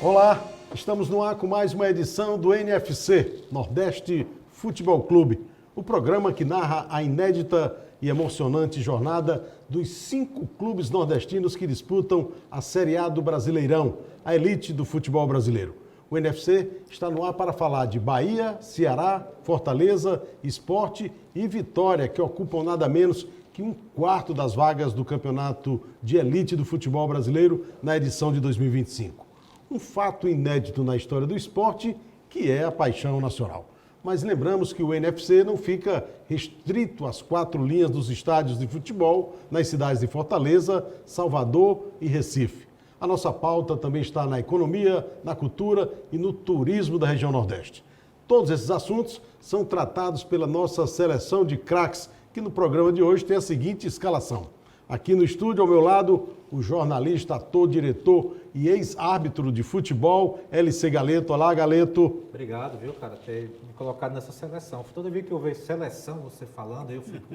Olá, estamos no ar com mais uma edição do NFC, Nordeste Futebol Clube, o programa que narra a inédita e emocionante jornada dos 5 clubes nordestinos que disputam a Série A do Brasileirão, a elite do futebol brasileiro. O NFC está no ar para falar de Bahia, Ceará, Fortaleza, Sport e Vitória, que ocupam nada menos que 1/4 das vagas do campeonato de elite do futebol brasileiro na edição de 2025. Um fato inédito na história do esporte, que é a paixão nacional. Mas lembramos que o NFC não fica restrito às 4 linhas dos estádios de futebol nas cidades de Fortaleza, Salvador e Recife. A nossa pauta também está na economia, na cultura e no turismo da região Nordeste. Todos esses assuntos são tratados pela nossa seleção de craques, que no programa de hoje tem a seguinte escalação. Aqui no estúdio, ao meu lado, o jornalista, ator, diretor e ex-árbitro de futebol, LC Galeto. Olá, Galeto. Obrigado, viu, cara, ter me colocado nessa seleção. Toda vez que eu vejo seleção, você falando, eu fico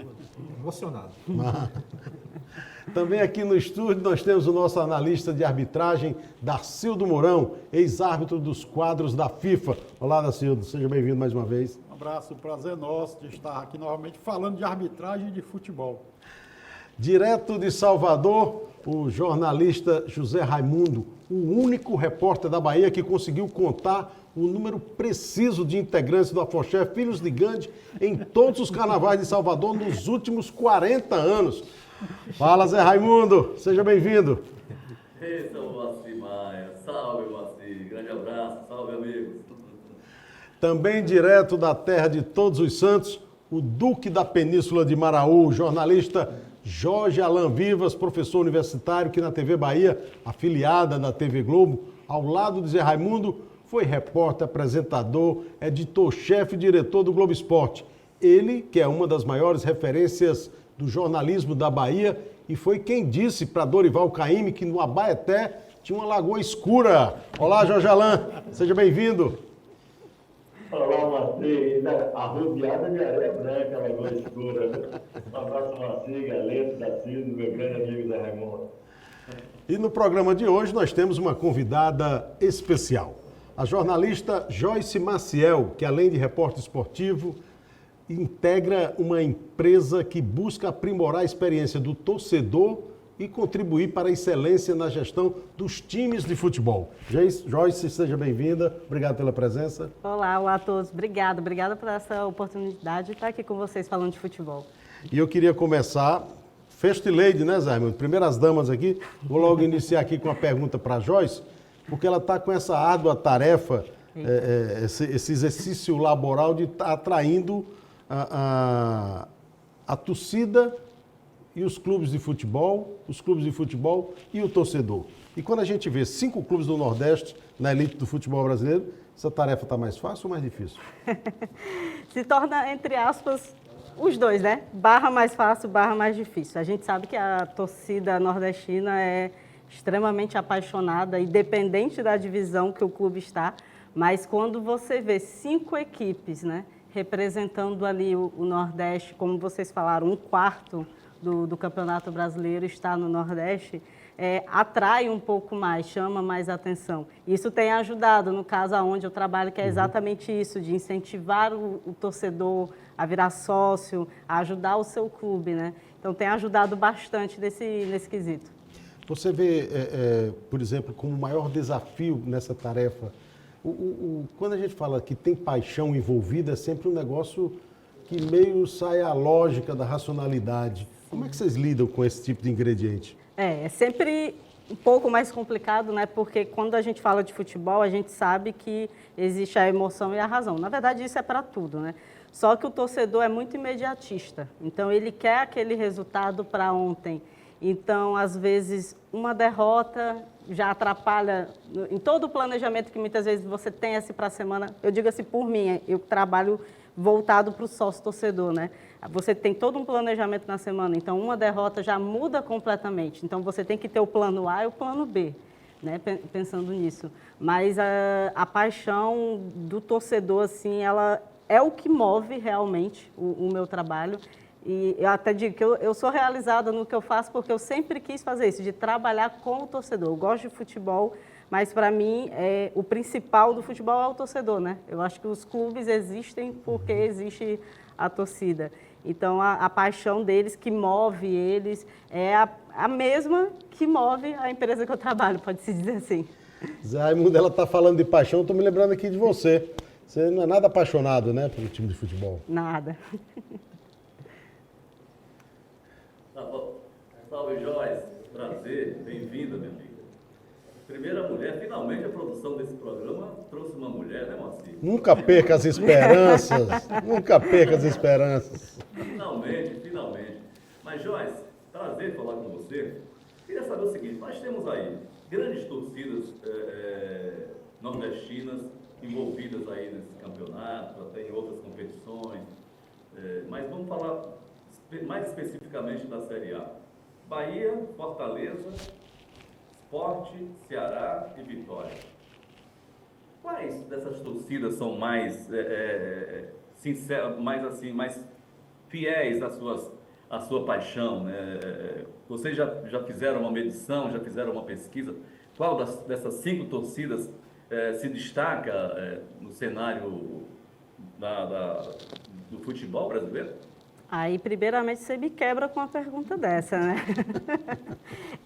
emocionado. Também aqui no estúdio nós temos o nosso analista de arbitragem, Darcildo Mourão, ex-árbitro dos quadros da FIFA. Olá, Darcildo, seja bem-vindo mais uma vez. Um abraço, prazer nosso de estar aqui novamente falando de arbitragem e de futebol. Direto de Salvador, o jornalista José Raimundo, o único repórter da Bahia que conseguiu contar o número preciso de integrantes do Afoxé Filhos de Gandhi em todos os carnavais de Salvador nos últimos 40 anos. Fala, Zé Raimundo, seja bem-vindo. Ei, São Moacir Maia, salve, Moacir, grande abraço, salve, amigos. Também direto da terra de Todos os Santos, o Duque da Península de Maraú, o jornalista Jorge Alan Vivas, professor universitário que na TV Bahia, afiliada da TV Globo, ao lado de Zé Raimundo, foi repórter, apresentador, editor-chefe e diretor do Globo Esporte. Ele, que é uma das maiores referências do jornalismo da Bahia, e foi quem disse para Dorival Caymmi que no Abaeté tinha uma lagoa escura. Olá, Jorge Alan, seja bem-vindo. Olá, Moacir, arrodeada de areia branca, lagoa escura. Um abraço, Moacir, Galeto, Darcildo, meu grande amigo Zé Raimundo. E no programa de hoje nós temos uma convidada especial, a jornalista Joyce Maciel, que além de repórter esportivo, integra uma empresa que busca aprimorar a experiência do torcedor e contribuir para a excelência na gestão dos times de futebol. Joyce, seja bem-vinda. Obrigado pela presença. Olá a todos. Obrigada por essa oportunidade de estar aqui com vocês falando de futebol. E eu queria começar, First Lady, né, Zé? Primeiras damas aqui. Vou logo iniciar aqui com uma pergunta para a Joyce, porque ela está com essa árdua tarefa, esse exercício laboral de estar atraindo a torcida e os clubes de futebol e o torcedor. E quando a gente vê 5 clubes do Nordeste na elite do futebol brasileiro, essa tarefa está mais fácil ou mais difícil? Se torna, entre aspas, os dois, né? Barra mais fácil, barra mais difícil. A gente sabe que a torcida nordestina é extremamente apaixonada, independente da divisão que o clube está, mas quando você vê 5 equipes, né, representando ali o Nordeste, como vocês falaram, 1/4 do Campeonato Brasileiro está no Nordeste, atrai um pouco mais, chama mais atenção. Isso tem ajudado, no caso onde eu trabalho, que é exatamente isso, de incentivar o torcedor a virar sócio, a ajudar o seu clube, né? Então tem ajudado bastante nesse quesito. Você vê, por exemplo, como o maior desafio nessa tarefa, quando a gente fala que tem paixão envolvida, é sempre um negócio que meio sai a lógica da racionalidade. Como é que vocês lidam com esse tipo de ingrediente? É sempre um pouco mais complicado, né? Porque quando a gente fala de futebol, a gente sabe que existe a emoção e a razão. Na verdade, isso é para tudo, né? Só que o torcedor é muito imediatista. Então, ele quer aquele resultado para ontem. Então, às vezes, uma derrota já atrapalha em todo o planejamento que muitas vezes você tem assim para a semana. Eu digo assim por mim, eu trabalho voltado para o sócio-torcedor, né? Você tem todo um planejamento na semana, então uma derrota já muda completamente. Então você tem que ter o plano A e o plano B, né? Pensando nisso. Mas a paixão do torcedor, assim, ela é o que move realmente o meu trabalho. E eu até digo que eu sou realizada no que eu faço porque eu sempre quis fazer isso, de trabalhar com o torcedor. Eu gosto de futebol, mas para mim o principal do futebol é o torcedor, né? Eu acho que os clubes existem porque existe a torcida. Então, a paixão deles, que move eles, é a mesma que move a empresa que eu trabalho, pode-se dizer assim. Zé Raimundo, ela está falando de paixão, estou me lembrando aqui de você. Você não é nada apaixonado, né, pelo time de futebol? Nada. Salve, Joyce. Prazer, bem-vinda, minha amiga. Primeira mulher, finalmente a produção desse programa trouxe uma mulher, né, Moacir? Nunca perca as esperanças, nunca perca as esperanças. Finalmente. Mas, Joyce, prazer falar com você. Queria saber o seguinte, nós temos aí grandes torcidas nordestinas envolvidas aí nesse campeonato, até em outras competições, mas vamos falar mais especificamente da Série A. Bahia, Fortaleza, Sport, Ceará e Vitória. Quais dessas torcidas são mais sinceras, mais fiéis à sua paixão, né? Vocês já fizeram uma medição, já fizeram uma pesquisa? Qual dessas 5 torcidas se destaca no cenário do futebol brasileiro? Aí, primeiramente, você me quebra com uma pergunta dessa, né?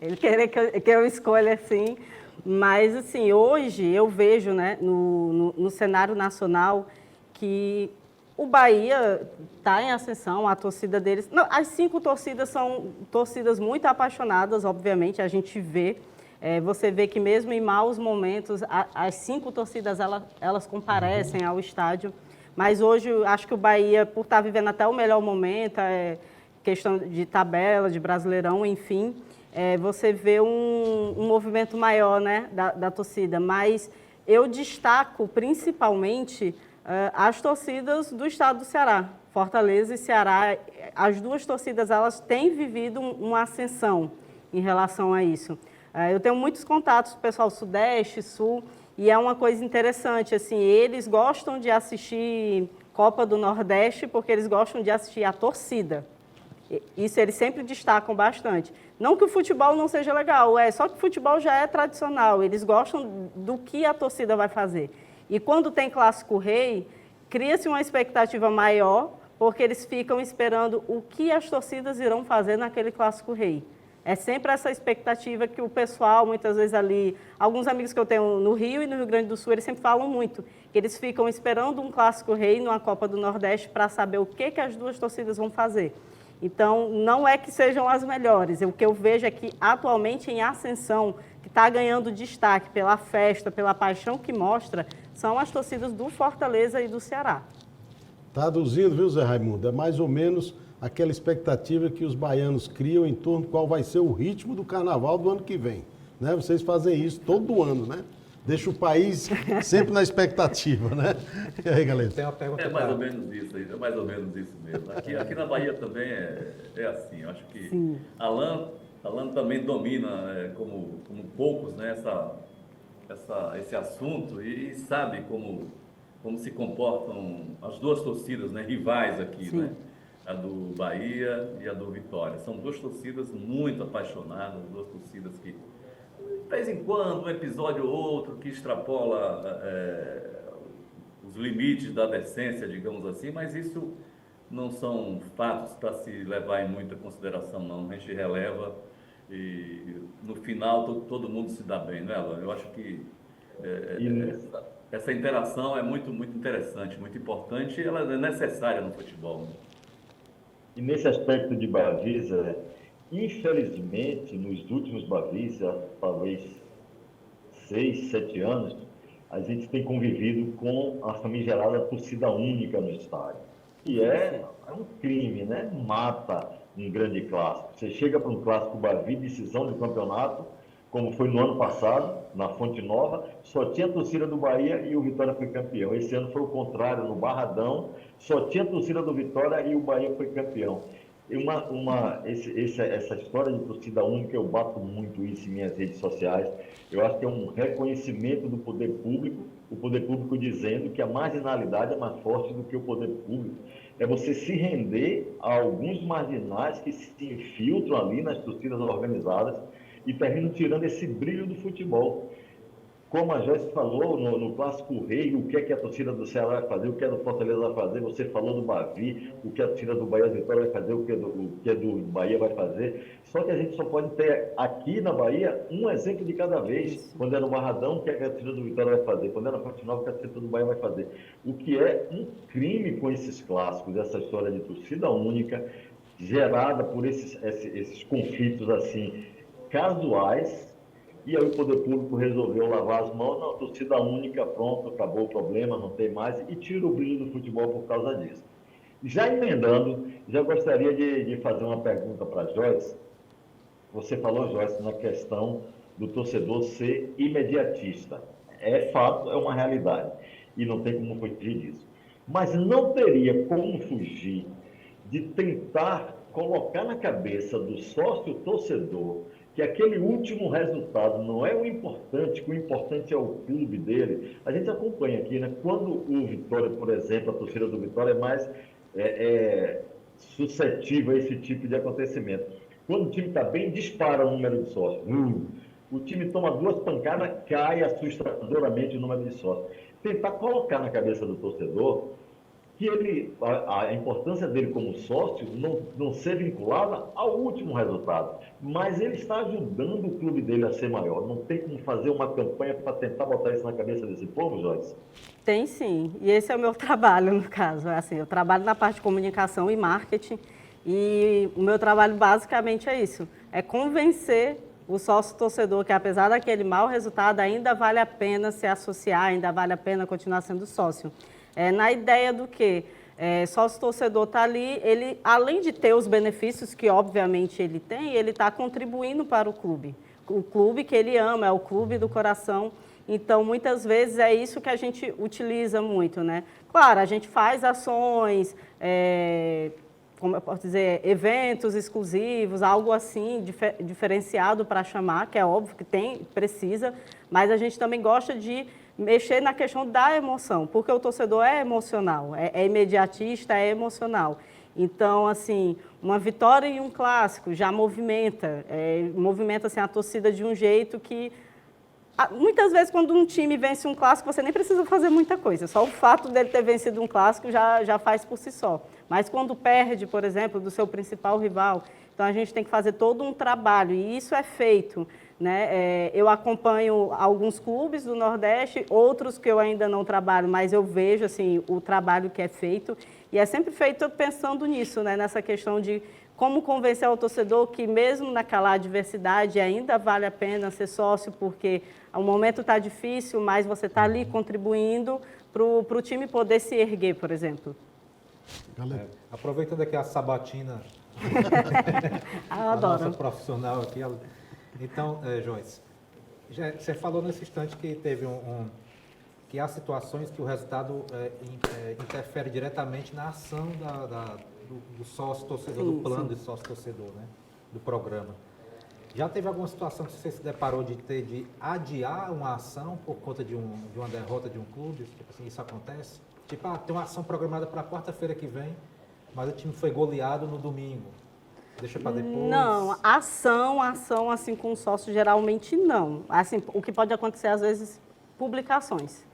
Ele querer que eu escolha assim. Mas, assim, hoje eu vejo, né, no cenário nacional que o Bahia está em ascensão, a torcida deles... Não, as 5 torcidas são torcidas muito apaixonadas, obviamente, a gente vê. Você vê que mesmo em maus momentos, as 5 torcidas, elas comparecem ao estádio. Mas hoje, acho que o Bahia, por estar vivendo até o melhor momento, questão de tabela, de Brasileirão, enfim, você vê um movimento maior, né, da torcida. Mas eu destaco, principalmente, as torcidas do estado do Ceará. Fortaleza e Ceará, as 2 torcidas, elas têm vivido uma ascensão em relação a isso. Eu tenho muitos contatos com o pessoal Sudeste, Sul, e é uma coisa interessante, assim, eles gostam de assistir Copa do Nordeste porque eles gostam de assistir a torcida. Isso eles sempre destacam bastante. Não que o futebol não seja legal, só que o futebol já é tradicional, eles gostam do que a torcida vai fazer. E quando tem Clássico Rei, cria-se uma expectativa maior, porque eles ficam esperando o que as torcidas irão fazer naquele Clássico Rei. É sempre essa expectativa que o pessoal, muitas vezes ali, alguns amigos que eu tenho no Rio e no Rio Grande do Sul, eles sempre falam muito, que eles ficam esperando um Clássico Rei numa Copa do Nordeste para saber o que as 2 torcidas vão fazer. Então, não é que sejam as melhores, o que eu vejo é que atualmente em ascensão, que está ganhando destaque pela festa, pela paixão que mostra, são as torcidas do Fortaleza e do Ceará. Traduzindo, viu, Zé Raimundo? É mais ou menos aquela expectativa que os baianos criam em torno de qual vai ser o ritmo do carnaval do ano que vem. Né? Vocês fazem isso todo ano, né? Deixa o país sempre na expectativa, né? E aí, galera? Tem uma pergunta É mais ou menos isso aí, é mais ou menos isso mesmo. Aqui na Bahia também é assim. Eu acho que Alan também domina, como poucos, né, esse assunto e sabe como se comportam as 2 torcidas, né, rivais aqui, né? A do Bahia e a do Vitória. São 2 torcidas muito apaixonadas, 2 torcidas que, de vez em quando, um episódio ou outro que extrapola os limites da decência, digamos assim, mas isso não são fatos para se levar em muita consideração, não. A gente releva e, no final, todo mundo se dá bem, né, Alan? Eu acho que essa interação é muito, muito interessante, muito importante e ela é necessária no futebol, né? E nesse aspecto de Bavisa, infelizmente, nos últimos Bavisa, talvez 6, 7 anos, a gente tem convivido com a famigerada torcida única no estádio. E é um crime, né? Mata um grande clássico. Você chega para um clássico Bavi, decisão do campeonato, como foi no ano passado, na Fonte Nova, só tinha a torcida do Bahia e o Vitória foi campeão. Esse ano foi o contrário, no Barradão, só tinha a torcida do Vitória e o Bahia foi campeão. E essa história de torcida única, eu bato muito isso em minhas redes sociais. Eu acho que é um reconhecimento do poder público, o poder público dizendo que a marginalidade é mais forte do que o poder público. É você se render a alguns marginais que se infiltram ali nas torcidas organizadas e terminam tirando esse brilho do futebol. como a Joyce falou no Clássico Rei, o que é que a torcida do Ceará vai fazer, o que é do Fortaleza vai fazer, você falou do Bavi, o que a torcida do Bahia Vitória vai fazer, o que é do Bahia vai fazer. Só que a gente só pode ter aqui na Bahia um exemplo de cada vez. Quando é no Barradão, o que é que a torcida do Vitória vai fazer? Quando é na Fonte Nova, o que a torcida do Bahia vai fazer? O que é um crime com esses clássicos, essa história de torcida única, gerada por esses conflitos assim casuais. E aí o poder público resolveu lavar as mãos, não, torcida única, pronto, acabou o problema, não tem mais, e tira o brilho do futebol por causa disso. Já emendando, já gostaria de fazer uma pergunta para a Joyce. Você falou, Joyce, na questão do torcedor ser imediatista. É fato, é uma realidade, e não tem como fugir disso. Mas não teria como fugir de tentar colocar na cabeça do sócio torcedor que aquele último resultado não é o importante, que o importante é o clube dele. A gente acompanha aqui, né? Quando o Vitória, por exemplo, a torcida do Vitória é mais suscetível a esse tipo de acontecimento. Quando o time está bem, dispara o número de sócios. O time toma 2 pancadas, cai assustadoramente o número de sócios. Tentar colocar na cabeça do torcedor que a importância dele como sócio não ser vinculada ao último resultado, mas ele está ajudando o clube dele a ser maior. Não tem como fazer uma campanha para tentar botar isso na cabeça desse povo, Joyce? Tem sim, e esse é o meu trabalho, no caso. Assim, eu trabalho na parte de comunicação e marketing, e o meu trabalho basicamente é isso, é convencer o sócio torcedor que, apesar daquele mau resultado, ainda vale a pena se associar, ainda vale a pena continuar sendo sócio. Na ideia do que sócio torcedor está ali, ele, além de ter os benefícios que obviamente ele tem, ele está contribuindo para o clube que ele ama, é o clube do coração. Então, muitas vezes é isso que a gente utiliza muito, né? Claro, a gente faz ações, como eu posso dizer, eventos exclusivos, algo assim diferenciado para chamar, que é óbvio que precisa, mas a gente também gosta de mexer na questão da emoção, porque o torcedor é emocional, é imediatista, é emocional. Então, assim, uma vitória em um clássico já movimenta assim, a torcida de um jeito que... Muitas vezes, quando um time vence um clássico, você nem precisa fazer muita coisa. Só o fato dele ter vencido um clássico já faz por si só. Mas quando perde, por exemplo, do seu principal rival, então a gente tem que fazer todo um trabalho, e isso é feito, né? Eu acompanho alguns clubes do Nordeste, outros que eu ainda não trabalho, mas eu vejo assim, o trabalho que é feito, e é sempre feito pensando nisso, né? Nessa questão de como convencer o torcedor que mesmo naquela adversidade ainda vale a pena ser sócio, porque o momento está difícil, mas você está ali contribuindo para o time poder se erguer, por exemplo. Aproveitando aqui a sabatina, A nossa profissional aqui. Então, Joyce, você falou nesse instante que teve que há situações que o resultado interfere diretamente na ação do sócio-torcedor, do plano de sócio-torcedor, né? Do programa. Já teve alguma situação que você se deparou de adiar uma ação por conta de uma derrota de um clube? Tipo assim, isso acontece? Tipo, tem uma ação programada para quarta-feira que vem, mas o time foi goleado no domingo. Deixa para depois? Não, ação assim com o sócio geralmente não. Assim, o que pode acontecer às vezes, publicações.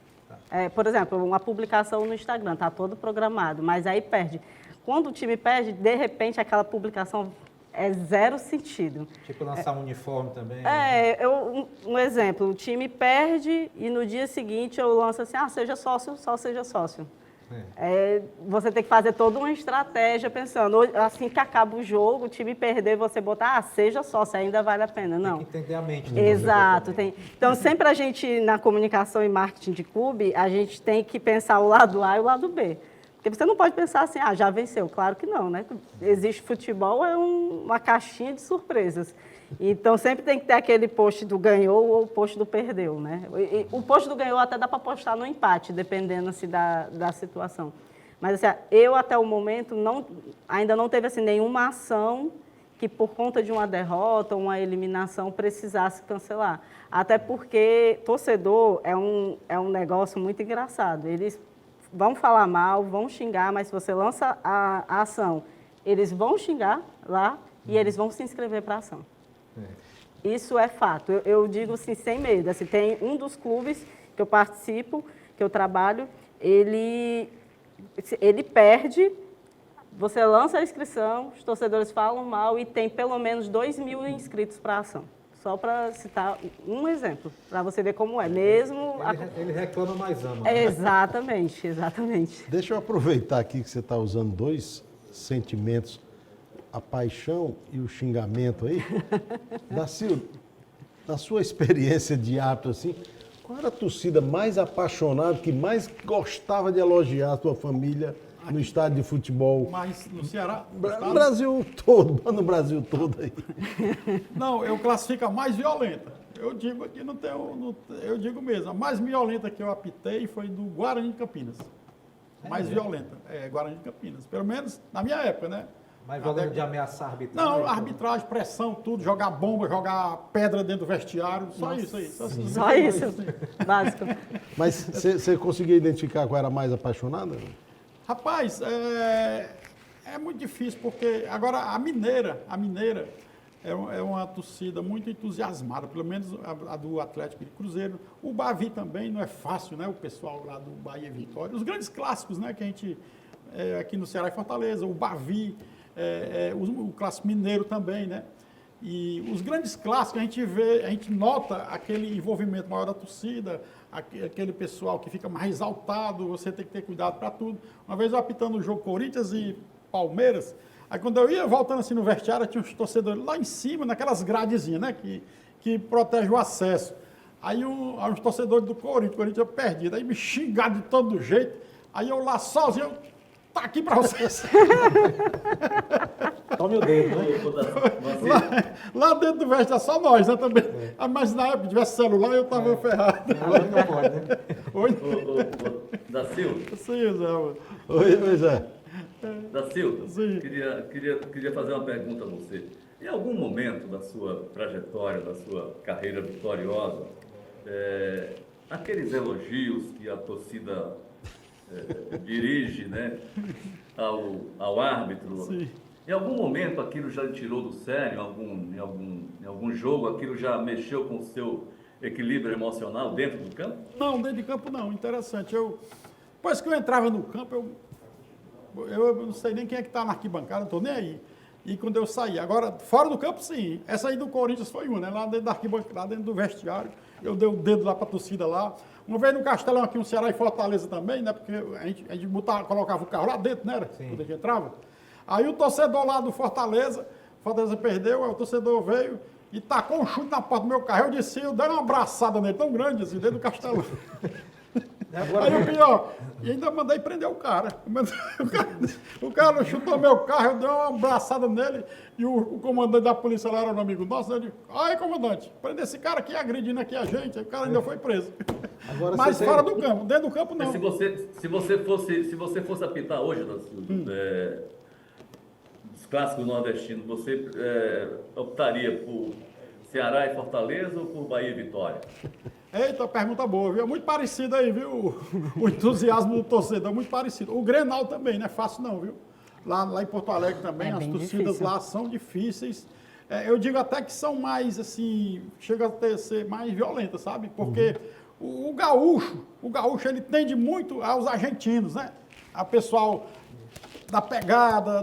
Por exemplo, uma publicação no Instagram, está todo programado, mas aí perde. Quando o time perde, de repente aquela publicação é zero sentido. Tipo lançar um uniforme também? Um exemplo, o time perde e no dia seguinte eu lanço assim, seja sócio, só seja sócio. Você tem que fazer toda uma estratégia pensando, assim que acaba o jogo, o time perder, você botar, seja sócio, ainda vale a pena. Não. Tem que entender a mente. Exato. Então, sempre a gente, na comunicação e marketing de clube, a gente tem que pensar o lado A e o lado B. Porque você não pode pensar assim, já venceu. Claro que não, né? Existe futebol, é uma caixinha de surpresas. Então, sempre tem que ter aquele post do ganhou ou o post do perdeu, né? O post do ganhou até dá para postar no empate, dependendo assim, da situação. Mas, assim, eu, até o momento, ainda não teve assim, nenhuma ação que, por conta de uma derrota ou uma eliminação, precisasse cancelar. Até porque torcedor é um negócio muito engraçado. Eles vão falar mal, vão xingar, mas se você lança a ação, eles vão xingar lá e eles vão se inscrever para a ação. Isso é fato. Eu digo assim, sem medo. Assim, tem um dos clubes que eu participo, que eu trabalho, ele perde, você lança a inscrição, os torcedores falam mal e tem pelo menos 2.000 inscritos para a ação. Só para citar um exemplo, para você ver como é. Mesmo... Ele reclama, mas ama. Né? Exatamente, exatamente. Deixa eu aproveitar aqui que você está usando dois sentimentos, a paixão e o xingamento aí. Dacildo, na sua experiência de árbitro, assim, qual era a torcida mais apaixonada, que mais gostava de elogiar a tua família no estádio de futebol? Mas no Ceará... No Brasil todo, no Brasil todo aí. Não, eu classifico a mais violenta. Eu digo aqui, eu digo mesmo, a mais violenta que eu apitei foi do Guarani de Campinas. Mais violenta, Guarani de Campinas. Pelo menos na minha época, né? Mais violenta de ameaçar a arbitragem? Não, arbitragem, pressão, tudo, jogar bomba, jogar pedra dentro do vestiário, só isso aí. Só isso, básico. Mas você conseguia identificar qual era a mais apaixonada? Rapaz, é muito difícil, porque agora a Mineira é uma torcida muito entusiasmada, pelo menos a do Atlético de Cruzeiro. O Bavi também não é fácil, né? O pessoal lá do Bahia e Vitória. Os grandes clássicos, né? Que a gente, aqui no Ceará e Fortaleza, o Bavi, o clássico mineiro também, né? E os grandes clássicos a gente nota aquele envolvimento maior da torcida, aquele pessoal que fica mais exaltado, você tem que ter cuidado para tudo. Uma vez eu apitando o jogo Corinthians e Palmeiras, aí quando eu ia voltando assim no vestiário, tinha uns torcedores lá em cima, naquelas gradezinhas, né, que protege o acesso. Aí uns torcedores do Corinthians perdido, aí me xingaram de todo jeito, aí eu lá sozinho, tá aqui para vocês. Tome o dedo, né? Lá dentro do vestiário, só nós, né, também. Mas na época, se tivesse celular, eu tava ferrado. Não pode, né? Oi? Dacildo, Sim, Zé. Oi, Zé. Dacildo, Sim. queria fazer uma pergunta a você. Em algum momento da sua trajetória, da sua carreira vitoriosa, aqueles elogios que a torcida dirige, né, ao árbitro, Sim. em algum momento aquilo já lhe tirou do sério, em algum jogo, aquilo já mexeu com o seu equilíbrio emocional dentro do campo? Não, dentro de campo não, interessante. Depois que eu entrava no campo, eu não sei nem quem é que está na arquibancada, não estou nem aí. E quando eu saí, agora, fora do campo, sim. Essa aí do Corinthians foi uma, né? Lá dentro da arquibancada, lá dentro do vestiário, eu dei o dedo lá para a torcida lá. Uma vez no Castelão aqui, no Ceará e Fortaleza também, né? Porque a gente colocava o carro lá dentro, né? Sim. Quando a gente entrava. Aí o torcedor lá do Fortaleza perdeu, aí o torcedor veio e tacou um chute na porta do meu carro. Eu disse, eu dei uma abraçada nele, tão grande assim, dentro do Castelão. Aí o pior, e ainda mandei prender o cara. O cara chutou meu carro, eu dei uma abraçada nele e o comandante da polícia lá era um amigo nosso. Eu disse, ai comandante, prende esse cara aqui agredindo aqui a gente. Aí o cara ainda foi preso. Agora, Mas você fora do campo, dentro do campo não. Se você fosse apitar hoje, Dacildo, dos clássicos nordestinos, você optaria por Ceará e Fortaleza ou por Bahia e Vitória? Eita, pergunta boa, viu? É muito parecido aí, viu? O entusiasmo do torcedor é muito parecido. O Grenal também, não é fácil não, viu? Lá em Porto Alegre também, as torcidas difícil. lá são difíceis. Eu digo até que são mais, assim, chega a ser mais violentas, sabe? Porque o gaúcho, ele tende muito aos argentinos, né? A pessoal da pegada,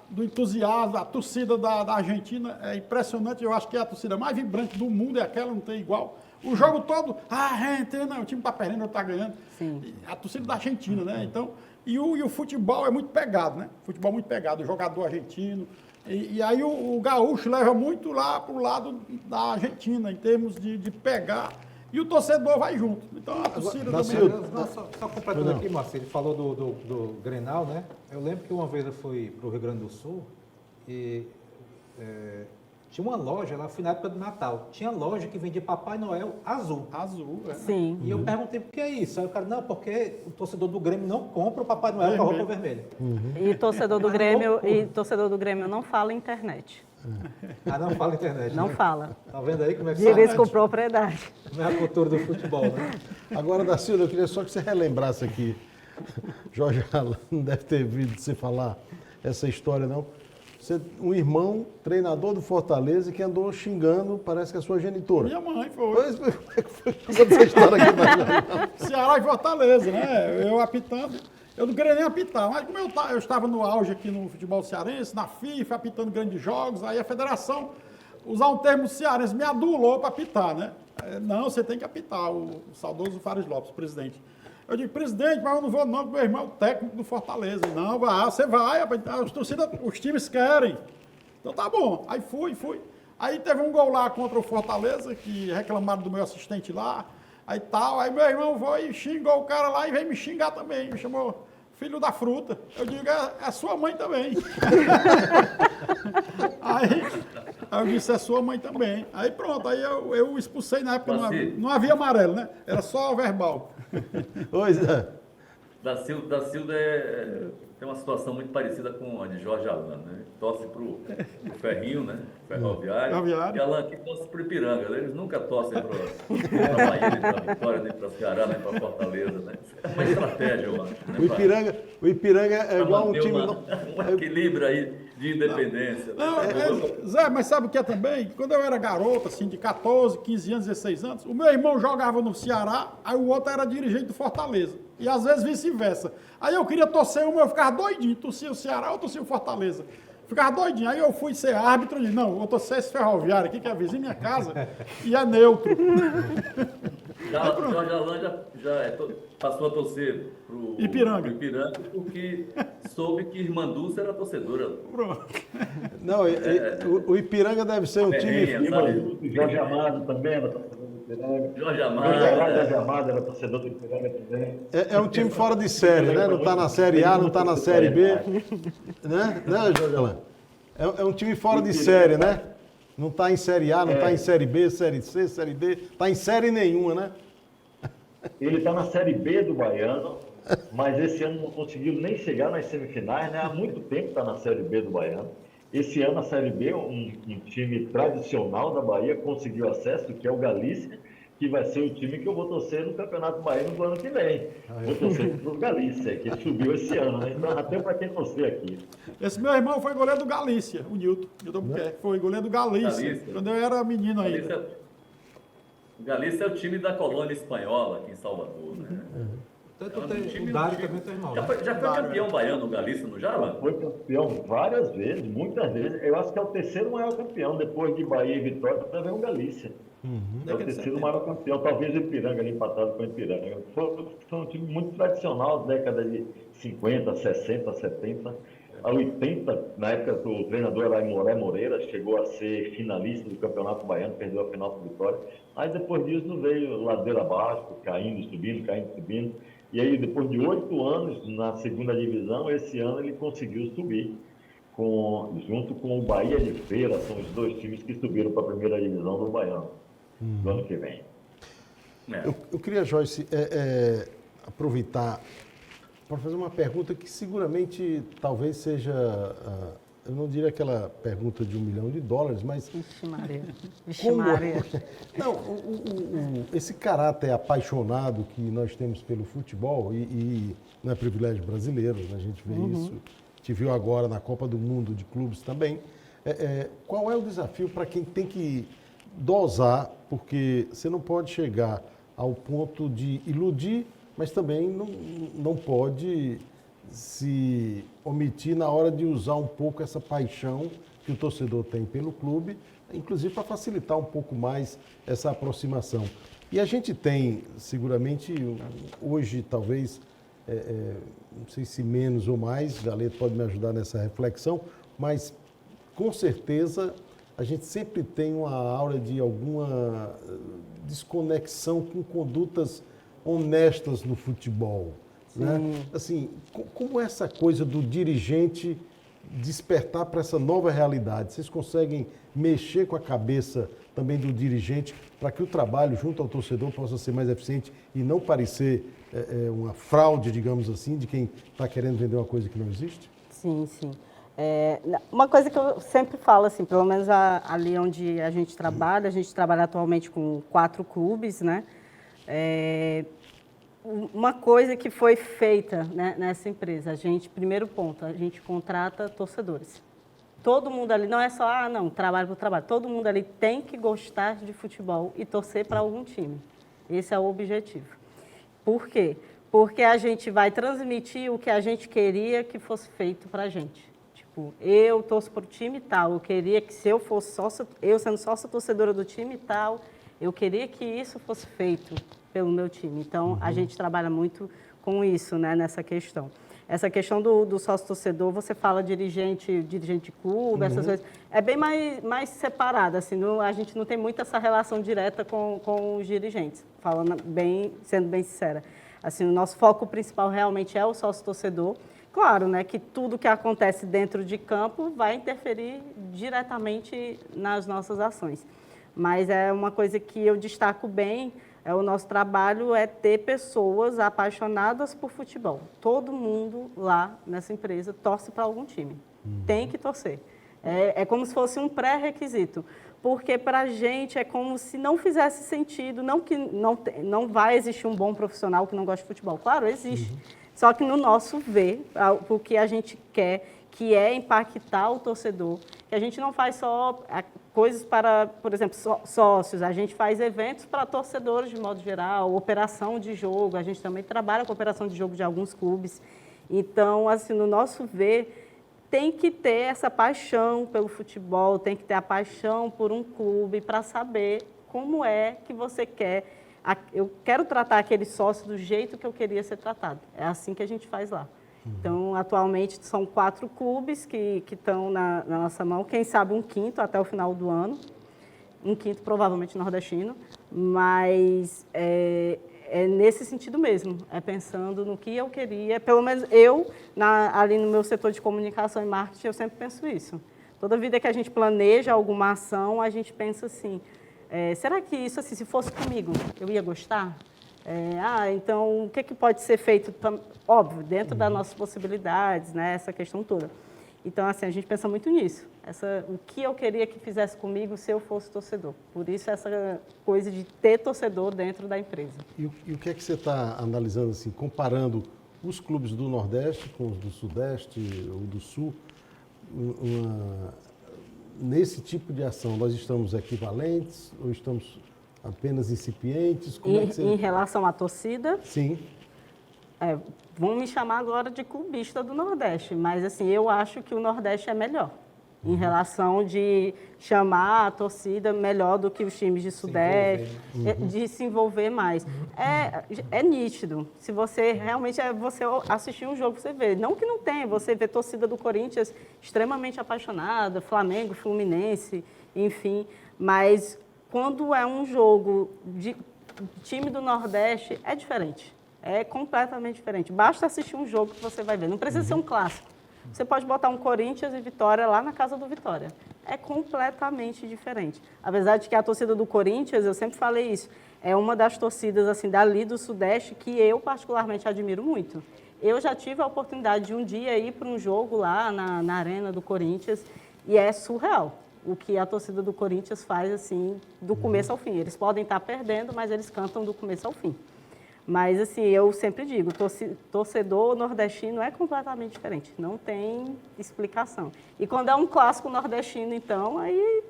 do entusiasmo, a torcida da Argentina é impressionante. Eu acho que é a torcida mais vibrante do mundo, é aquela, não tem igual. O jogo todo, Argentina, o time tá perdendo, tá ganhando. Sim. A torcida da Argentina, né? Então, e o futebol é muito pegado, né? O futebol é muito pegado, o jogador argentino. E aí o gaúcho leva muito lá pro lado da Argentina, em termos de pegar, e o torcedor vai junto. Então a torcida Dacildo, também. Não, só completando aqui, Márcio, ele falou do Grenal, né? Eu lembro que uma vez eu fui para o Rio Grande do Sul e tinha uma loja lá, fui na época do Natal, tinha loja que vendia Papai Noel azul. Azul, é. Sim. E eu perguntei por que é isso. Aí o cara, não, porque o torcedor do Grêmio não compra o Papai Noel com a roupa vermelha. E torcedor do Grêmio não fala internet. Ah, não fala internet. Não né? fala. Tá vendo aí como é que Diga isso sabe? com propriedade. Não é a cultura do futebol, né? Agora, Dacildo, eu queria só que você relembrasse aqui. Jorge Alan não deve ter ouvido você falar essa história, não. um irmão, treinador do Fortaleza, que andou xingando, parece que a sua genitora. Minha mãe foi. Pois, como é que foi essa história aqui? Ceará e Fortaleza, né? Eu apitando. Eu não queria nem apitar, mas como eu estava no auge aqui no futebol cearense, na FIFA, apitando grandes jogos, aí a federação, usar um termo cearense, me adulou para apitar, né? Não, você tem que apitar, o saudoso Fares Lopes, presidente. Eu digo, presidente, mas eu não vou não, porque meu irmão é o técnico do Fortaleza. Não, você vai, os times querem. Então tá bom, aí fui. Aí teve um gol lá contra o Fortaleza, que reclamaram do meu assistente lá, aí meu irmão foi e xingou o cara lá e veio me xingar também, me chamou filho da fruta. Eu digo, é sua mãe também. Aí eu disse, é sua mãe também. Aí pronto, aí eu expulsei na época, não havia amarelo, né? Era só verbal. Pois é. Da Silva tem uma situação muito parecida com a de Jorge Alan, né? Torce pro Ferrinho, né? Ferroviário. E Alan aqui torce pro Ipiranga. Eles nunca torcem para Bahia, nem para Vitória, nem para Ceará, nem para Fortaleza, né? É uma estratégia, eu acho. Né? O Ipiranga é igual um time... Um equilíbrio aí de independência. Zé, mas sabe o que é também? Quando eu era garoto, assim, de 14, 15 anos, 16 anos, o meu irmão jogava no Ceará, aí o outro era dirigente do Fortaleza. E às vezes vice-versa. Aí eu queria torcer eu ficava doidinho, torcia o Ceará ou torcia o Fortaleza. Ficava doidinho. Aí eu fui ser árbitro e disse, não, vou torcer esse Ferroviário aqui, que é vizinho da minha casa, e é neutro. Jorge Alan passou a torcer pro Ipiranga, porque soube que Irmanduça era torcedora. Pronto. Não, o Ipiranga deve ser um time... Jorge Amado também era torcedor do Ipiranga. Jorge Amado era torcedor do Ipiranga também. É um time fora de série, né? Não está na Série A, não está na Série B. Né, Jorge Alan? É um time fora de série, né? Não está em Série A, não está em Série B, Série C, Série D. Está em série nenhuma, né? Ele está na Série B do Baiano, mas esse ano não conseguiu nem chegar nas semifinais, né? Há muito tempo está na Série B do Baiano. Esse ano a Série B, um time tradicional da Bahia, conseguiu acesso, que é o Galícia, que vai ser o time que eu vou torcer no Campeonato Baiano do ano que vem. Vou torcer para o Galícia, que subiu esse ano, né? Então até para quem torcer aqui. Esse meu irmão foi goleiro do Galícia, o Nilton Buquerque, foi goleiro do Galícia, quando eu era menino ainda. Galícia é o time da colônia espanhola aqui em Salvador, né? O Dário também tem irmão. Já foi campeão baiano o Galícia no Java? Foi campeão várias vezes, muitas vezes. Eu acho que é o terceiro maior campeão, depois de Bahia e Vitória, para ver o Galícia. É o terceiro maior campeão, talvez o Ipiranga ali empatado com o Ipiranga. Foi um time muito tradicional, década de 50, 60, 70. A 80, na época o treinador era Imoré Moreira, chegou a ser finalista do Campeonato Baiano, perdeu a final para Vitória. Aí depois disso veio ladeira abaixo, caindo, subindo. E aí depois de 8 anos na segunda divisão, esse ano ele conseguiu subir, junto com o Bahia de Feira, são os dois times que subiram para a primeira divisão do Baiano, no ano que vem. Eu queria, Joyce, aproveitar para fazer uma pergunta que seguramente talvez seja, eu não diria aquela pergunta de $1 milhão, mas... Vixe Maria. Não, esse caráter apaixonado que nós temos pelo futebol, e não é privilégio brasileiro, né? A gente vê isso, a gente viu agora na Copa do Mundo de clubes também. Qual é o desafio para quem tem que dosar, porque você não pode chegar ao ponto de iludir, mas também não pode se omitir na hora de usar um pouco essa paixão que o torcedor tem pelo clube, inclusive para facilitar um pouco mais essa aproximação. E a gente tem, seguramente, hoje talvez, não sei se menos ou mais, Galeto pode me ajudar nessa reflexão, mas com certeza a gente sempre tem uma aura de alguma desconexão com condutas honestas no futebol, né? Assim, como essa coisa do dirigente despertar para essa nova realidade? Vocês conseguem mexer com a cabeça também do dirigente para que o trabalho junto ao torcedor possa ser mais eficiente e não parecer uma fraude, digamos assim, de quem está querendo vender uma coisa que não existe? Sim. Uma coisa que eu sempre falo, assim, pelo menos ali onde a gente trabalha atualmente com 4 clubes, né? Uma coisa que foi feita, né, nessa empresa, primeiro ponto, a gente contrata torcedores. Todo mundo ali, não é só, não, trabalho por trabalho. Todo mundo ali tem que gostar de futebol e torcer para algum time. Esse é o objetivo. Por quê? Porque a gente vai transmitir o que a gente queria que fosse feito para a gente. Tipo, eu torço para o time tal, eu queria que se eu fosse sócia, eu sendo sócia torcedora do time tal, eu queria que isso fosse feito pelo meu time. Então, a gente trabalha muito com isso, né, nessa questão. Essa questão do sócio-torcedor, você fala dirigente de clube, essas coisas, é bem mais separada, assim, a gente não tem muito essa relação direta com os dirigentes, sendo bem sincera. Assim, o nosso foco principal realmente é o sócio-torcedor. Claro, né, que tudo que acontece dentro de campo vai interferir diretamente nas nossas ações. Mas é uma coisa que eu destaco bem, o nosso trabalho é ter pessoas apaixonadas por futebol. Todo mundo lá nessa empresa torce para algum time. Tem que torcer. É como se fosse um pré-requisito. Porque para a gente é como se não fizesse sentido, não que não vai existir um bom profissional que não gosta de futebol. Claro, existe. Só que no nosso ver, o que a gente quer, que é impactar o torcedor, que a gente não faz só coisas para, por exemplo, sócios, a gente faz eventos para torcedores de modo geral, operação de jogo, a gente também trabalha com operação de jogo de alguns clubes. Então, assim, no nosso ver, tem que ter essa paixão pelo futebol, tem que ter a paixão por um clube para saber como é que você quer. Eu quero tratar aquele sócio do jeito que eu queria ser tratado. É assim que a gente faz lá. Então, atualmente, são 4 clubes que estão na nossa mão. Quem sabe um quinto até o final do ano. Um quinto provavelmente nordestino. Mas é nesse sentido mesmo. É pensando no que eu queria. Pelo menos eu, ali no meu setor de comunicação e marketing, eu sempre penso isso. Toda vida que a gente planeja alguma ação, a gente pensa assim, será que isso, assim, se fosse comigo, eu ia gostar? Então, o que pode ser feito? Óbvio, dentro das nossas possibilidades, né, essa questão toda. Então, assim, a gente pensa muito nisso. O que eu queria que fizesse comigo se eu fosse torcedor. Por isso, essa coisa de ter torcedor dentro da empresa. E o que é que você está analisando, assim, comparando os clubes do Nordeste com os do Sudeste ou do Sul? Nesse tipo de ação, nós estamos equivalentes ou estamos apenas incipientes? Como é que você... Em relação à torcida? Sim. Vão me chamar agora de clubista do Nordeste, mas assim, eu acho que o Nordeste é melhor. Em relação de chamar a torcida melhor do que os times de Sudeste, de se envolver mais. É nítido. Se você realmente você assistir um jogo, você vê. Não que não tenha, você vê torcida do Corinthians extremamente apaixonada, Flamengo, Fluminense, enfim. Mas quando é um jogo de time do Nordeste, é diferente. É completamente diferente. Basta assistir um jogo que você vai ver. Não precisa ser um clássico. Você pode botar um Corinthians e Vitória lá na casa do Vitória. É completamente diferente. Apesar de que a torcida do Corinthians, eu sempre falei isso, é uma das torcidas assim, dali do Sudeste que eu particularmente admiro muito. Eu já tive a oportunidade de um dia ir para um jogo lá na arena do Corinthians e é surreal o que a torcida do Corinthians faz assim, do começo ao fim. Eles podem estar perdendo, mas eles cantam do começo ao fim. Mas, assim, eu sempre digo, torcedor nordestino é completamente diferente, não tem explicação. E quando é um clássico nordestino, então, aí...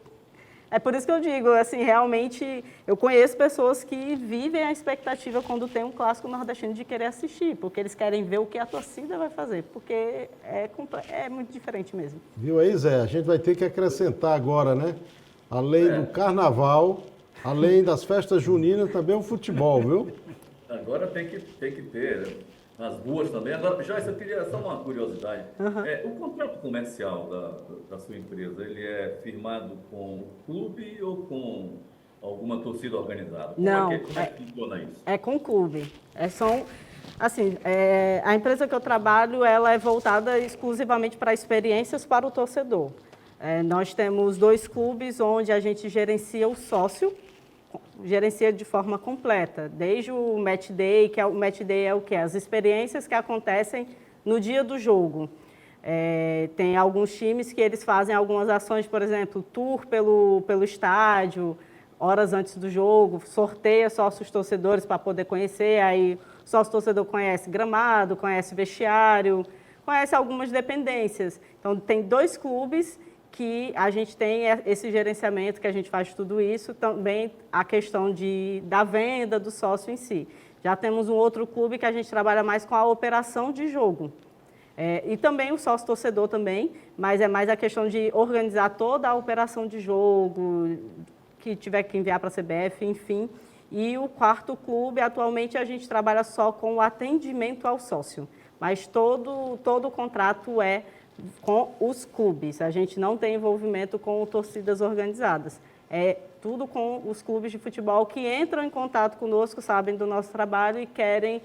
É por isso que eu digo, assim, realmente, eu conheço pessoas que vivem a expectativa quando tem um clássico nordestino de querer assistir, porque eles querem ver o que a torcida vai fazer, porque é muito diferente mesmo. Viu aí, Zé? A gente vai ter que acrescentar agora, né? Além do carnaval, além das festas juninas, também o futebol, viu? Agora tem que ter nas ruas também. Agora, Joyce, eu queria só uma curiosidade. O contrato comercial da sua empresa, ele é firmado com o clube ou com alguma torcida organizada? Como é que funciona isso? É com o clube. A empresa que eu trabalho, ela é voltada exclusivamente para experiências para o torcedor. Nós temos 2 clubes onde a gente gerencia o sócio, gerencia de forma completa, desde o Match Day, que o Match Day é o quê? As experiências que acontecem no dia do jogo. Tem alguns times que eles fazem algumas ações, por exemplo, tour pelo estádio, horas antes do jogo, sorteia sócios torcedores para poder conhecer, aí o sócio torcedor conhece gramado, conhece vestiário, conhece algumas dependências. Então, tem 2 clubes que a gente tem esse gerenciamento, que a gente faz tudo isso, também a questão da venda do sócio em si. Já temos um outro clube que a gente trabalha mais com a operação de jogo. E também o sócio-torcedor também, mas é mais a questão de organizar toda a operação de jogo, que tiver que enviar para a CBF, enfim. E o quarto clube, atualmente, a gente trabalha só com o atendimento ao sócio, mas todo o contrato é com os clubes. A gente não tem envolvimento com torcidas organizadas. É tudo com os clubes de futebol que entram em contato conosco, sabem do nosso trabalho e querem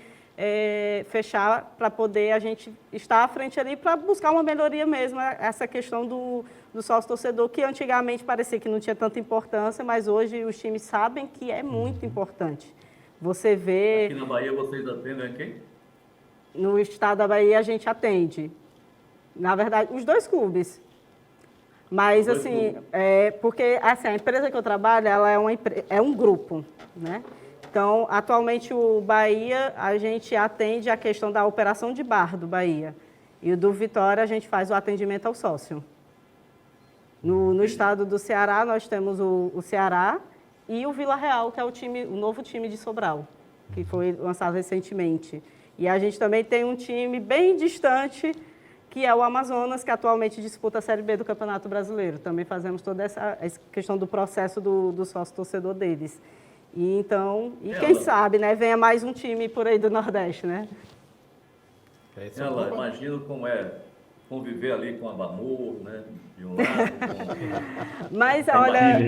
fechar para poder a gente estar à frente ali para buscar uma melhoria mesmo. Essa questão do sócio-torcedor, que antigamente parecia que não tinha tanta importância, mas hoje os times sabem que é muito importante. Você vê... Aqui na Bahia vocês atendem quem? No estado da Bahia a gente atende, na verdade, os dois clubes. Mas, assim, porque assim, a empresa que eu trabalho, ela é um grupo, né? Então, atualmente, o Bahia, a gente atende a questão da operação de bar do Bahia. E o do Vitória, a gente faz o atendimento ao sócio. No estado do Ceará, nós temos o Ceará e o Vila Real, que é o novo time de Sobral, que foi lançado recentemente. E a gente também tem um time bem distante, que é o Amazonas, que atualmente disputa a Série B do Campeonato Brasileiro. Também fazemos toda essa questão do processo do sócio-torcedor deles. E então, quem sabe, né, venha mais um time por aí do Nordeste, né? Ela, imagino como é conviver ali com a Bamur, né, de um lado, Mas, olha,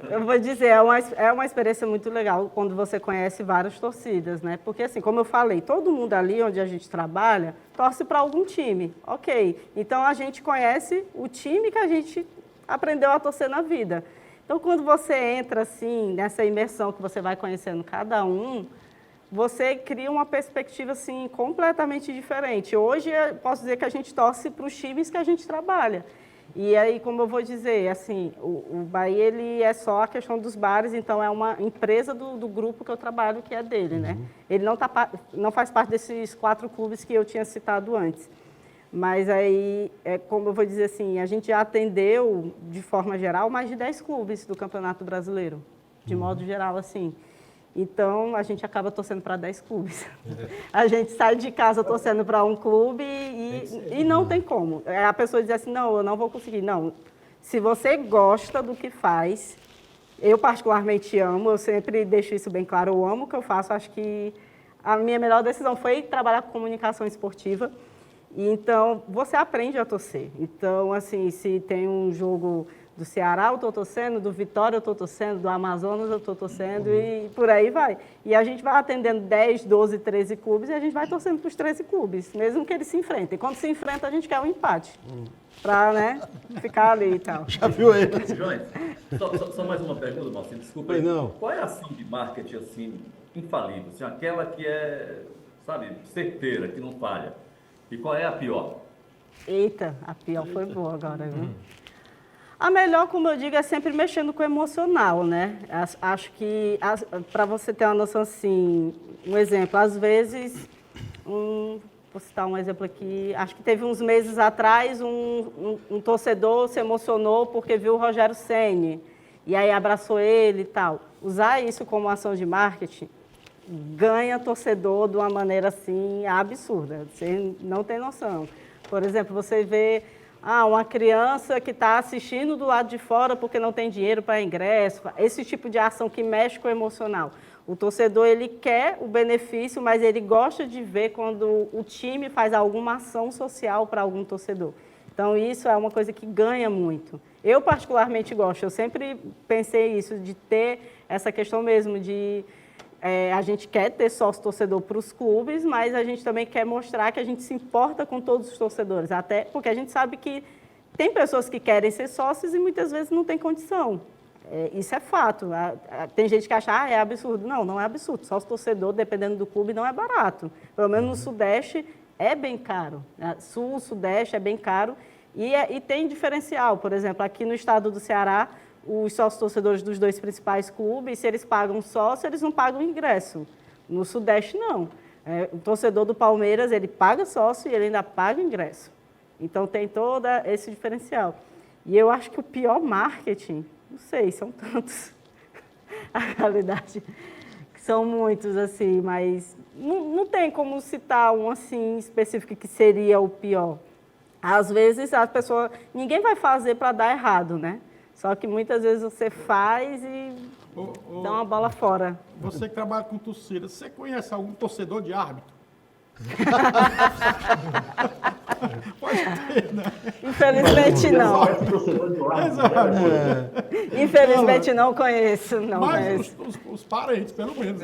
eu vou dizer, é uma experiência muito legal quando você conhece várias torcidas, né? Porque, assim, como eu falei, todo mundo ali onde a gente trabalha torce para algum time, ok. Então, a gente conhece o time que a gente aprendeu a torcer na vida. Então, quando você entra, assim, nessa imersão que você vai conhecendo cada um, você cria uma perspectiva, assim, completamente diferente. Hoje, eu posso dizer que a gente torce para os times que a gente trabalha. E aí, como eu vou dizer, assim, o Bahia, ele é só a questão dos bares, então é uma empresa do grupo que eu trabalho, que é dele, né? Ele não faz parte desses 4 clubes que eu tinha citado antes. Mas aí, como eu vou dizer assim, a gente já atendeu, de forma geral, mais de 10 clubes do Campeonato Brasileiro, de modo geral, assim. Então, a gente acaba torcendo para 10 clubes. A gente sai de casa torcendo para um clube e não tem como. A pessoa diz assim, não, eu não vou conseguir. Não, se você gosta do que faz, eu particularmente amo, eu sempre deixo isso bem claro, eu amo o que eu faço. Acho que a minha melhor decisão foi trabalhar com comunicação esportiva. E então, você aprende a torcer. Então, assim, se tem um jogo do Ceará, eu estou torcendo, do Vitória eu estou torcendo, do Amazonas eu estou torcendo e por aí vai. E a gente vai atendendo 10, 12, 13 clubes e a gente vai torcendo para os 13 clubes, mesmo que eles se enfrentem. Quando se enfrenta, a gente quer um empate, para, né, ficar ali e tal. Já viu aí? Joões, só mais uma pergunta, Marcinho, desculpa aí. Não. Qual é a ação de marketing, assim, infalível? Assim, aquela que é, sabe, certeira, que não falha. E qual é a pior? Eita, a pior foi boa agora, viu? A melhor, como eu digo, é sempre mexendo com o emocional, né? Acho que, para você ter uma noção assim, um exemplo, às vezes, vou citar um exemplo aqui, acho que teve uns meses atrás, um torcedor se emocionou porque viu o Rogério Ceni, e aí abraçou ele e tal. Usar isso como ação de marketing ganha torcedor de uma maneira assim absurda, você não tem noção. Por exemplo, você vê uma criança que está assistindo do lado de fora porque não tem dinheiro para ingresso, esse tipo de ação que mexe com o emocional. O torcedor, ele quer o benefício, mas ele gosta de ver quando o time faz alguma ação social para algum torcedor. Então, isso é uma coisa que ganha muito. Eu, particularmente, gosto. Eu sempre pensei isso, de ter essa questão mesmo de... a gente quer ter sócio-torcedor para os clubes, mas a gente também quer mostrar que a gente se importa com todos os torcedores, até porque a gente sabe que tem pessoas que querem ser sócios e muitas vezes não tem condição. Isso é fato. Tem gente que acha, é absurdo. Não, não é absurdo. Sócio-torcedor, dependendo do clube, não é barato. Pelo menos no Sudeste é bem caro. Sul, Sudeste é bem caro e tem diferencial. Por exemplo, aqui no estado do Ceará, os sócios-torcedores dos 2 principais clubes, se eles pagam sócio, eles não pagam ingresso. No Sudeste, não. O torcedor do Palmeiras, ele paga sócio e ele ainda paga ingresso. Então, tem todo esse diferencial. E eu acho que o pior marketing, não sei, são tantos, a realidade, são muitos, assim, mas não tem como citar um, assim, específico que seria o pior. Às vezes, a pessoa, ninguém vai fazer para dar errado, né? Só que muitas vezes você faz e dá uma bola fora. Você que trabalha com torcida, você conhece algum torcedor de árbitro? Pode ter, né? Infelizmente não. Torcedor de lado, né? Infelizmente não conheço, não Mas conheço. os parentes, pelo menos.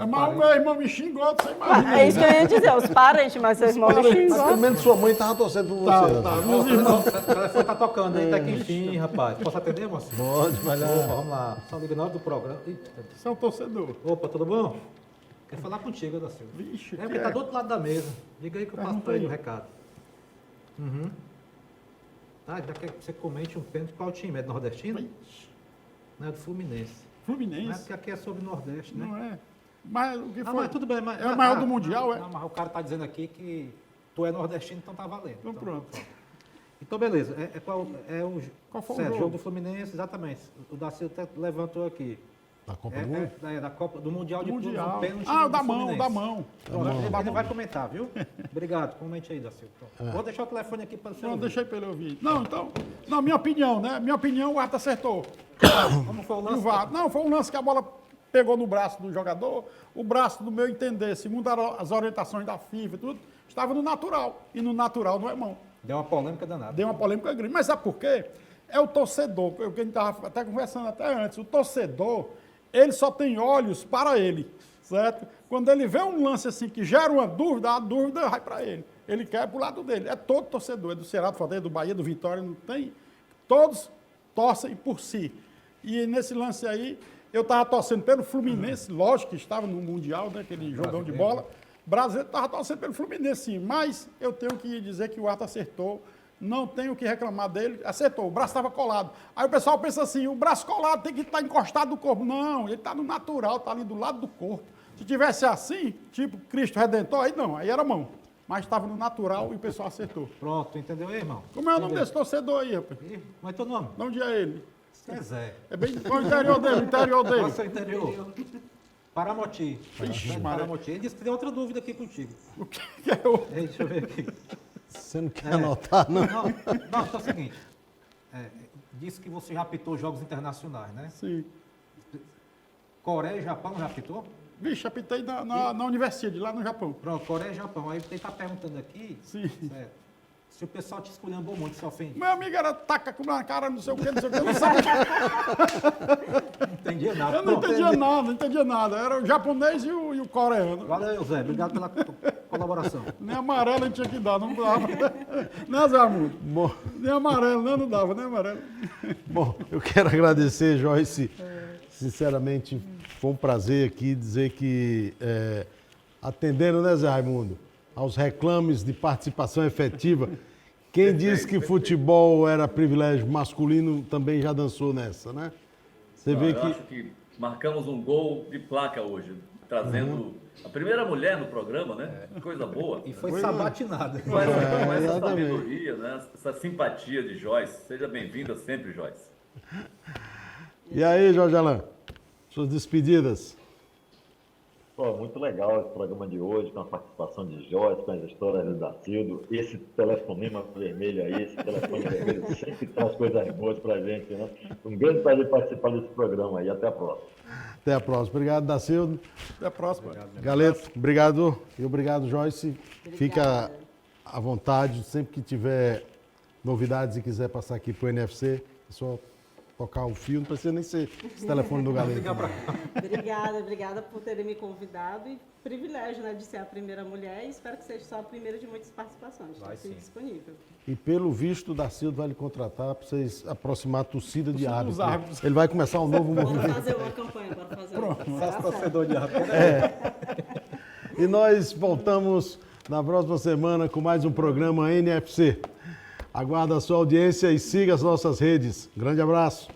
Mas o meu irmão me xingou, você imagina. É isso que eu ia dizer, os parentes, mas seus irmãos me Mas xingou. pelo menos sua mãe estava torcendo por você. Tá, meus irmãos. O telefone tá tocando aí, até que enfim, rapaz. Posso atender, moço? Pode, vai lá. Opa, vamos lá. Só liga na hora do programa. Você é um torcedor. Opa, tudo bom? Quer falar contigo, da Silva. Vixe, Porque tá do outro lado da mesa. Diga aí que eu passo Pergunta pra ele aí. o recado. Ah, já quer que você comente um pênalti. Qual time? É do nordestino? Vixe, Não, é do Fluminense. Não é Fluminense. porque aqui é sobre Nordeste, né? Não é. Mas o que Não, foi? mas tudo bem. Mas, É o maior do Mundial, é? Não, mas o cara tá dizendo aqui que tu é nordestino, então tá valendo. Então pronto. Então, beleza. Qual foi o certo, jogo? do Fluminense, exatamente. O Daci até levantou aqui. Da Copa do Mundo? Da Copa, do Mundial de Clubes, Mundial. um pênalti Ah, do da mão, Fluminense. da mão. Pronto, ele ainda vai comentar, viu? Obrigado, comente aí, Daci. Vou deixar o telefone aqui para o senhor. Não, deixei para ele ouvir. Não, então, não, minha opinião, né? Minha opinião, o árbitro acertou. Como foi o E o lance? VAR. Não, foi um lance que a bola pegou no braço do jogador. O braço, no meu entender, segundo as orientações da FIFA e tudo, estava no natural. E no natural não é mão. Deu uma polêmica danada. Deu uma polêmica grande. Mas sabe por quê? É o torcedor, que a gente estava até conversando até antes. O torcedor, ele só tem olhos para ele, certo? Quando ele vê um lance assim que gera uma dúvida, a dúvida vai para ele. Ele quer pro lado dele. É todo torcedor, é do Ceará, do Fortaleza, do Bahia, do Vitória, não tem. Todos torcem por si. E nesse lance aí, eu estava torcendo pelo Fluminense, lógico que estava no Mundial, né, aquele jogão de bola. Brasileiro estava torcendo pelo Fluminense, sim, mas eu tenho que dizer que o árbitro acertou, não tenho o que reclamar dele, acertou, o braço estava colado. Aí o pessoal pensa assim, o braço colado tem que estar encostado no corpo. Não, ele está no natural, está ali do lado do corpo. Se tivesse assim, tipo Cristo Redentor, aí não, aí era mão. Mas estava no natural e o pessoal acertou. Pronto, entendeu aí, irmão? Como é o nome desse torcedor aí, rapaz? Ih, como é teu nome? De onde é ele? É Zé. É bem qual o interior dele, o interior dele. Qual é o seu interior? Paramoti. Ixi, Maria. Paramoti. Ele disse que tem outra dúvida aqui contigo. O que é o... Deixa eu ver aqui. Você não quer anotar, não? Não, então é o seguinte. Disse que você já apitou jogos internacionais, né? Sim. Coreia e Japão já apitou? Vixe, apitei na universidade, lá no Japão. Pronto, Coreia e Japão. Aí ele está perguntando aqui, Sim. certo, se o pessoal te esculhambou muito, se ofende. Meu amigo era taca com na cara, não sei o que, não sei o que. Eu não sabia. Não entendia nada. Eu não Pronto, entendia nada, não entendia nada. Era o japonês e o coreano. Valeu, Zé. Obrigado pela colaboração. Nem amarelo a gente tinha que dar, não dava. Né, Zé Armundo? Bom, Nem amarelo, né? Não dava, nem amarelo. bom, eu quero agradecer, Joyce. Sinceramente, foi um prazer aqui dizer que, atendendo, né, Zé Raimundo, aos reclames de participação efetiva, quem disse que futebol era privilégio masculino também já dançou nessa, né? Você vê Eu que... acho que marcamos um gol de placa hoje, trazendo a primeira mulher no programa, né? Coisa boa. E foi sabatinada. Com essa exatamente. sabedoria, né? Essa simpatia de Joyce. Seja bem-vinda sempre, Joyce. E aí, Jorge Alain, suas despedidas? Pô, muito legal esse programa de hoje, com a participação de Joyce, com as histórias do Dacildo. Esse telefonema vermelho aí, esse telefone vermelho sempre traz coisas boas pra gente, né? Um grande prazer participar desse programa aí. Até a próxima. Até a próxima. Obrigado, Dacildo. Até a próxima. Galeto, obrigado. E obrigado, Joyce. Fica à vontade, sempre que tiver novidades e quiser passar aqui para o NFC, é só tocar o fio, não precisa nem ser esse telefone do Galeto. Obrigada por terem me convidado e privilégio, né, de ser a primeira mulher e espero que seja só a primeira de muitas participações. Estou sempre disponível. E pelo visto, o Dacildo vai lhe contratar para vocês aproximar a torcida de árbitros. árbitros. Ele vai começar um novo Bora movimento. fazer uma campanha, bora fazer uma campanha. Faça torcedor de árbitro. E nós voltamos na próxima semana com mais um programa NFC. Aguardo a sua audiência e siga as nossas redes. Grande abraço.